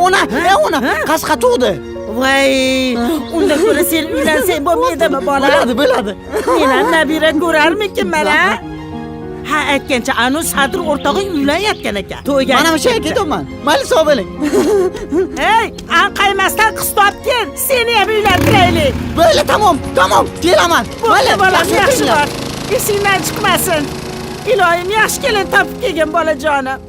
Ona qasqa tug'di. Voy, unda ko'ra sen uylansang bo'lmaydimi bola? Bo'ladi. Men ham nabira ko'rarmikinman a? Ha, aytgancha anu Sadir o'rtog'ing uylanayotgan ekan. To'yga. Mana o'sha ketyapman. Mayli sog' bo'ling. Hey, anqaymasdan qiz topgin. Seni ham uylantiraylik. Bo'ldi, tamom. Kelaman. Mayli, bolam yaxshi bor. Esingdan chiqmasin. Iloyim yaxshi kelin topib kelgin bolajonim.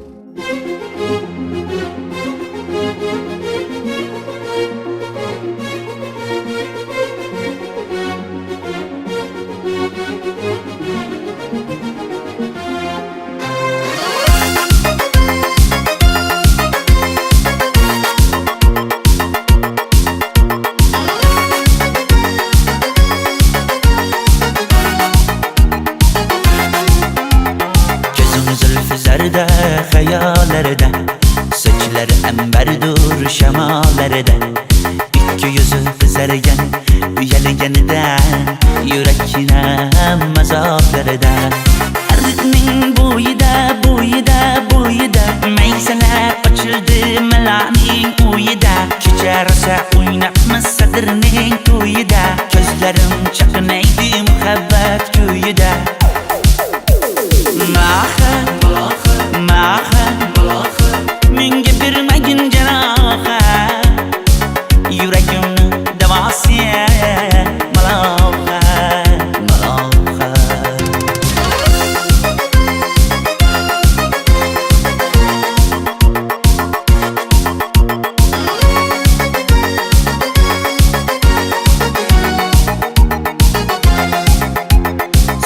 Zarda hayallarda, sochlari ambardur shamollarda, ikki yuzi qizargan uyalganidan, yurakkinam azoblarida. Arqning bo'yida maysalar ochildi malaning uyida. Kecha rosa o'ynabmiz Sadirning to'yida, ko'zlarim chaqnaydi muhabbat kuyida. Menga bermagin jarohat, yuragimni davosiya malohat.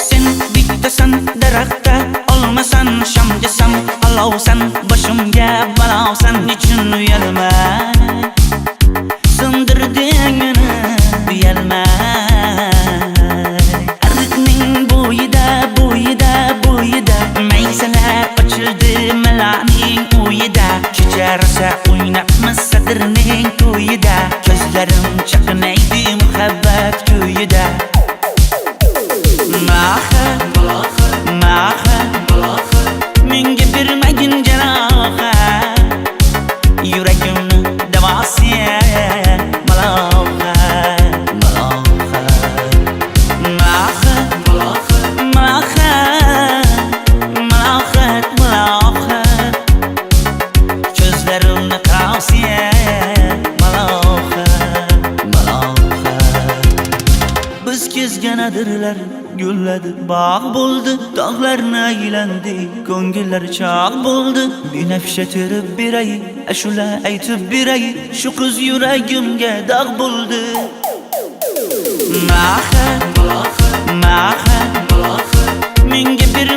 Sen bittasan daraxtda, olmasan shamgasan, olovsan boshimga balosan. Nechun uyalmay sindirding meni, uyalmay. Arqning bo'yida maysalar ochildi malaning uyida. Kecha rosa o'ynabmiz Sadirning to'yida, ko'zlarim chaqnaydi muhabbat kuyida. Menga bermagin jarohat, yuragimni davosiya malohat. Ko'zlarimni qarosiya malohat. Biz kezgan adirlar gulladi, bog' bo'ldi, tog'larni aylandi, ko'ngillar chog' bo'ldi. Binafsha terib beray, ashula aytib beray, shu qiz yuragimga dog' bo'ldi. Menga bir